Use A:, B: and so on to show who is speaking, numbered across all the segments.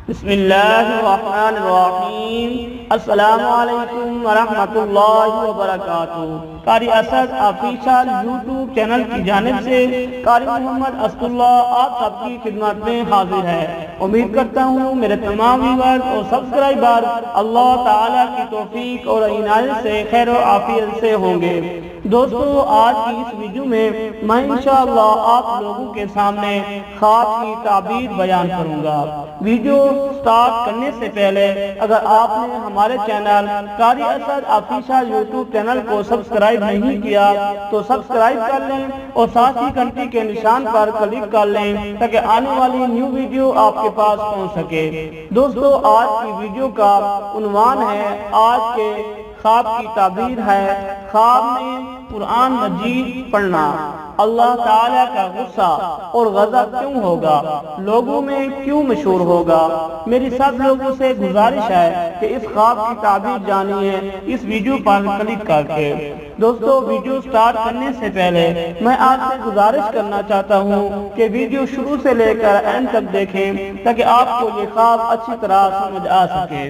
A: بسم اللہ الرحمن الرحیم۔ السلام علیکم ورحمۃ اللہ وبرکاتہ۔ قاری اسد آفیشل یوٹیوب چینل کی جانب سے قاری محمد اسد اللہ آپ سب کی خدمت میں حاضر ہے۔ امید کرتا ہوں میرے تمام ویورز اور سبسکرائبر اللہ تعالیٰ کی توفیق اور عنایت سے خیر و عافیت سے ہوں گے۔ دوستو، آج کی اس ویڈیو میں انشاءاللہ آپ لوگوں کے سامنے خواب کی تعبیر بیان کروں گا۔ ویڈیو سٹارٹ کرنے سے پہلے اگر آپ نے ہمارے چینل قاری اسد آفیشل یوٹیوب چینل کو سبسکرائب نہیں کیا تو سبسکرائب کر لیں اور ساتھ ہی گھنٹی کے نشان پر کلک کر لیں تاکہ آنے والی نیو ویڈیو آپ کے پاس پہنچ سکے۔ دوستو، آج کی ویڈیو کا عنوان ہے، آج کے خواب کی تعبیر ہے، خواب میں قرآن مجید پڑھنا اللہ تعالیٰ کا غصہ اور غضب کیوں ہوگا، لوگوں میں کیوں مشہور ہوگا۔ میری سب لوگوں سے گزارش ہے کہ اس خواب کی تعبیر جانیے اس ویڈیو پر کلک کر کے۔ دوستو، ویڈیو سٹارٹ کرنے سے پہلے میں آپ سے گزارش کرنا چاہتا ہوں کہ ویڈیو شروع سے لے کر اینڈ تک دیکھیں تاکہ آپ کو یہ خواب اچھی طرح سمجھ آ سکے۔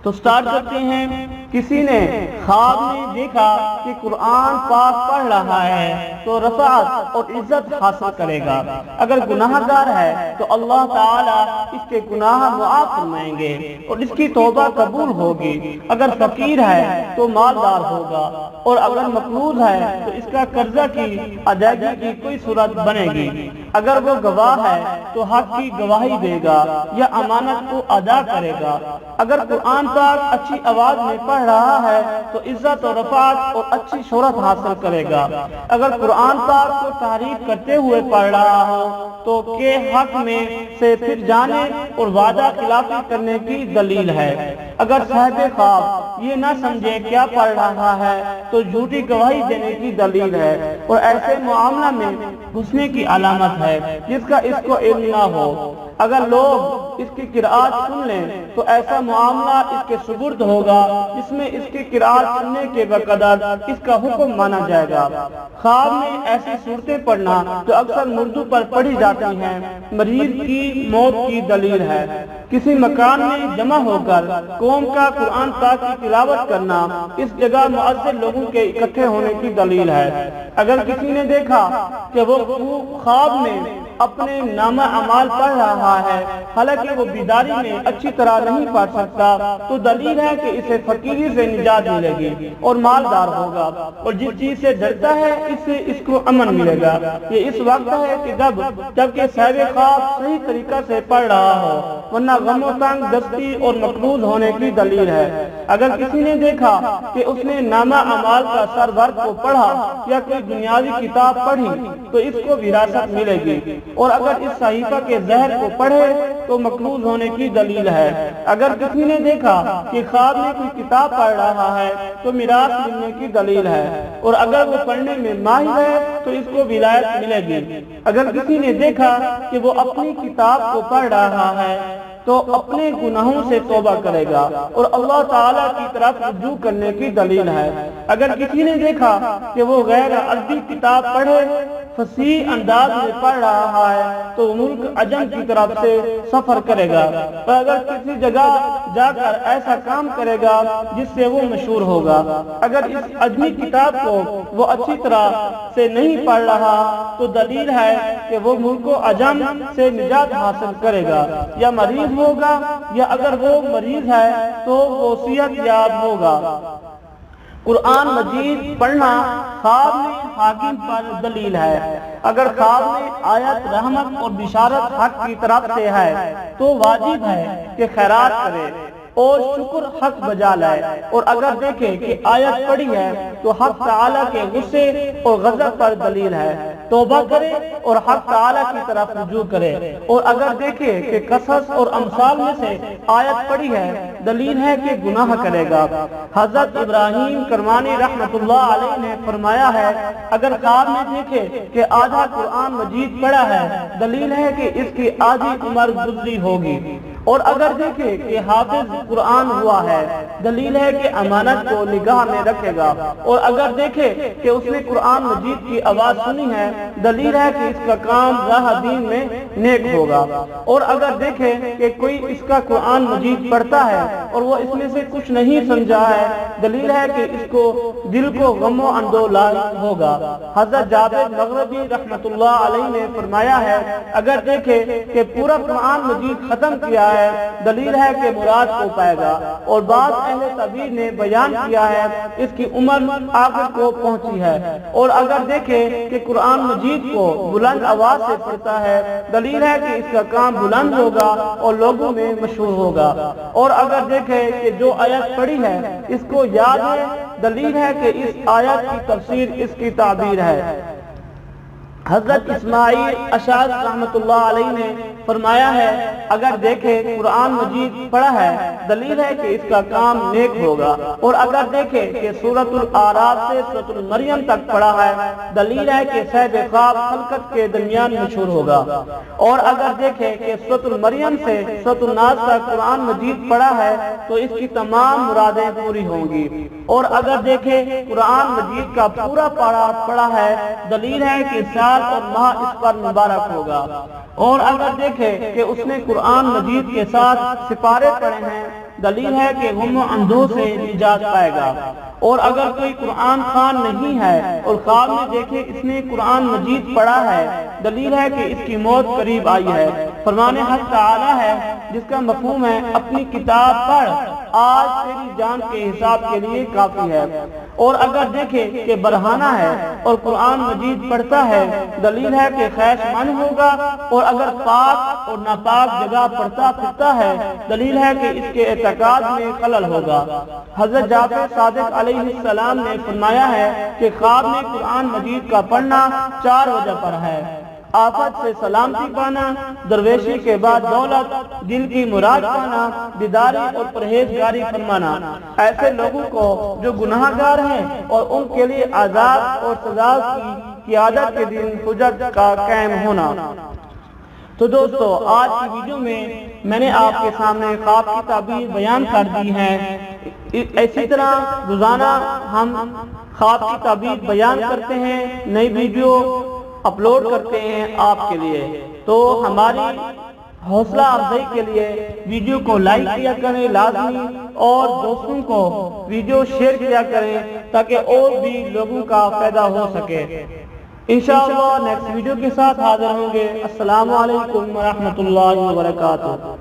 A: تو سٹارٹ کرتے ہیں۔ کسی نے خواب میں دیکھا کہ قرآن پاک پڑھ رہا ہے تو رفعت اور عزت حاصل کرے گا۔ اگر گناہ گار ہے تو اللہ تعالیٰ اس کے گناہ معاف فرمائیں گے اور اس کی توبہ قبول ہوگی۔ اگر فقیر ہے تو مالدار ہوگا اور اگر مقروض ہے تو اس کا قرضہ کی ادائیگی کی کوئی صورت بنے گی۔ اگر وہ گواہ ہے تو حق کی گواہی دے گا یا امانت کو ادا کرے گا۔ اگر قرآن پاک اچھی آواز میں پڑھ رہا ہے تو عزت اور رفعت اور اچھی شہرت حاصل کرے گا۔ اگر قرآن پاک کو تعریف کرتے ہوئے پڑھ رہا ہو تو کہ حق میں سے پھر جانے اور وعدہ خلافی کرنے کی دلیل ہے۔ اگر صاحب خواب یہ نہ سمجھے کیا پڑھ رہا ہے تو جھوٹی گواہی دینے کی دلیل ہے اور ایسے معاملہ میں گھسنے کی علامت ہے جس کا اس کو علم نہ ہو۔ اگر لوگ اس کی قرآت سن لیں تو ایسا معاملہ اس کے سپرد ہوگا جس میں اس کی قرآت سننے کے بقدر اس کا حکم مانا جائے گا۔ خواب میں ایسی صورتیں پڑھنا جو اکثر مردوں پر پڑھی جاتی ہیں مریض کی موت کی دلیل ہے۔ کسی مکان میں جمع ہو کر قوم کا قرآن پاک کی تلاوت کرنا اس جگہ مؤثر لوگوں کے اکٹھے ہونے کی دلیل ہے۔ اگر کسی نے دیکھا کہ وہ خواب میں اپنے نامہ اعمال پڑھ رہا ہے حالانکہ وہ بیداری میں اچھی طرح نہیں پڑھ سکتا تو دلیل ہے کہ اسے فقیری سے نجات ملے گی اور مالدار ہوگا، اور جس چیز سے ڈرتا ہے اس کو امن ملے گا۔ یہ اس وقت ہے کہ جبکہ صاحب خواب صحیح طریقہ سے پڑھ رہا ہو، ورنہ غم و تنگ دستی اور مقروض ہونے کی دلیل ہے۔ اگر کسی نے دیکھا کہ اس نے نامہ اعمال کا سرورق کو پڑھا یا کوئی دنیاوی کتاب پڑھی تو اس کو وراثت ملے گی، اور اگر اس صحیفہ کے زہر کو پڑھے تو مقروض ہونے کی دلیل ہے۔ اگر کسی نے دیکھا کہ خواب میں کوئی کتاب پڑھ رہا ہے تو میراث ملنے کی دلیل ہے، اور اگر وہ پڑھنے میں ماہر ہے تو اس کو ولایت ملے گی۔ اگر کسی نے دیکھا کہ وہ اپنی کتاب کو پڑھ رہا ہے تو اپنے گناہوں سے توبہ کرے گا اور اللہ تعالیٰ کی طرف رجوع کرنے کی دلیل ہے۔ اگر کسی نے دیکھا کہ وہ غیر عربی کتاب پڑھے فصیح انداز میں پڑھ رہا ہے تو ملک عجم کی طرف سے سفر کرے گا، اور اگر کسی جگہ جا کر ایسا کام کرے گا جس سے وہ مشہور ہوگا۔ اگر اس عجمی کتاب کو وہ اچھی طرح سے نہیں پڑھ رہا تو دلیل ہے کہ وہ ملک عجم سے نجات حاصل کرے گا یا مریض ہوگا، یا اگر وہ مریض ہے تو وہ صحت یاب ہوگا۔ قرآن مجید پڑھنا خواب میں حاکم پر دلیل ہے۔ اگر خواب میں آیت رحمت اور بشارت حق کی طرف سے ہے تو واجب ہے کہ خیرات کرے اور شکر حق بجا لائے، اور اگر دیکھے کہ آیت پڑھی ہے تو حق تعالیٰ کے غصے اور غضب پر دلیل ہے، توبہ کرے اور حق تعالیٰ کی طرف رجوع کرے، اور اگر دیکھے کہ قصص اور امثال میں سے آیت پڑھی ہے دلیل ہے کہ گناہ کرے گا۔ حضرت ابراہیم کرمانی رحمت اللہ علیہ نے فرمایا ہے، اگر خواب میں دیکھے کہ آدھا قرآن مجید پڑھا ہے دلیل ہے کہ اس کی آدھی عمر گزری ہوگی، اور اگر دیکھیں کہ حافظ قرآن ہوا ہے دلیل ہے کہ امانت کو نگاہ میں رکھے گا، اور اگر دیکھیں کہ اس نے قرآن مجید کی آواز سنی ہے دلیل ہے کہ اس کا کام راہ دین میں نیک ہوگا، اور اگر دیکھیں کہ کوئی اس کا قرآن مجید پڑھتا ہے اور وہ اس میں سے کچھ نہیں سمجھا ہے دلیل ہے کہ اس کو دل کو غم و اندولا ہوگا۔ حضرت جابر مغربی رحمت اللہ علیہ نے فرمایا ہے اگر دیکھیں کہ پورا قرآن مجید ختم کیا ہے دلیل ہے کہ مراد کو پائے گا، اور بعض اہل تعبیر نے بیان کیا ہے اس کی عمر آخر کو پہنچی ہے، اور اگر دیکھیں کہ قرآن مجید کو بلند آواز سے پڑھتا ہے دلیل ہے کہ اس کا کام بلند ہوگا اور لوگوں میں مشہور ہوگا، اور اگر دیکھیں کہ جو آیت پڑھی ہے اس کو یاد ہے دلیل ہے کہ اس آیت کی تفسیر اس کی تعبیر ہے۔ حضرت اسماعیل اشعث رحمت اللہ علیہ نے فرمایا ہے اگر دیکھیں قرآن مجید پڑھا ہے دلیل ہے کہ اس کا کام نیک ہوگا، اور اگر دیکھیں کہ سورۃ الاعراف سے سورۃ المریم تک پڑھا ہے دلیل ہے کہ صاحب خواب خلقت کے درمیان مشہور ہوگا، اور اگر دیکھیں کہ سورۃ المریم سے سورۃ الناس تک قرآن مجید پڑھا ہے تو اس کی تمام مرادیں پوری ہوں گی، اور اگر دیکھیں قرآن مجید کا پورا پارہ پڑھا ہے دلیل ہے کہ سال اور ماہ اس پر مبارک ہوگا، اور اگر دیکھیں کہ اس نے قرآن مجید کے ساتھ سپارے پڑھے ہیں دلیل ہے کہ غم و اندوہ سے نجات پائے گا، اور اگر کوئی قرآن خوان نہیں ہے اور خواب میں دیکھے اس نے قرآن مجید پڑھا ہے دلیل ہے کہ اس کی موت قریب آئی ہے۔ فرمان حق تعالی ہے جس کا مفہوم ہے اپنی کتاب پڑھ آج تیری جان کے حساب کے لیے کافی ہے، اور اگر دیکھیں کہ برہانہ ہے اور قرآن مجید پڑھتا ہے دلیل ہے کہ خیش من ہوگا، اور اگر پاک اور ناپاک جگہ پڑھتا پھرتا ہے دلیل ہے کہ اس کے اعتقاد میں خلل ہوگا۔ حضرت جعفر صادق علیہ السلام نے فرمایا ہے کہ خواب میں قرآن مجید کا پڑھنا 4 وجہ پر ہے: آفت سے سلامتی پانا، درویشی کے بعد دولت، دل کی مراد پانا، دیداری اور پرہیزگاری فرمانا۔ ایسے لوگوں کو جو گناہ گار ہیں اور ان کے لیے عذاب اور سزا کی قیادت کے دن حجت کا قائم ہونا۔ تو دوستو آج کی ویڈیو میں نے آپ کے سامنے خواب کی تعبیر بیان کر دی ہے، اسی طرح روزانہ ہم خواب کی تعبیر بیان کرتے ہیں، نئی ویڈیو اپلوڈ کرتے ہیں آپ کے لیے، تو ہماری حوصلہ افزائی کے لیے ویڈیو کو لائک کیا کریں لازمی، اور دوستوں کو ویڈیو شیئر کیا کریں تاکہ اور بھی لوگوں کا فائدہ ہو سکے۔ انشاءاللہ نیکسٹ ویڈیو کے ساتھ حاضر ہوں گے۔ السلام علیکم ورحمۃ اللہ وبرکاتہ۔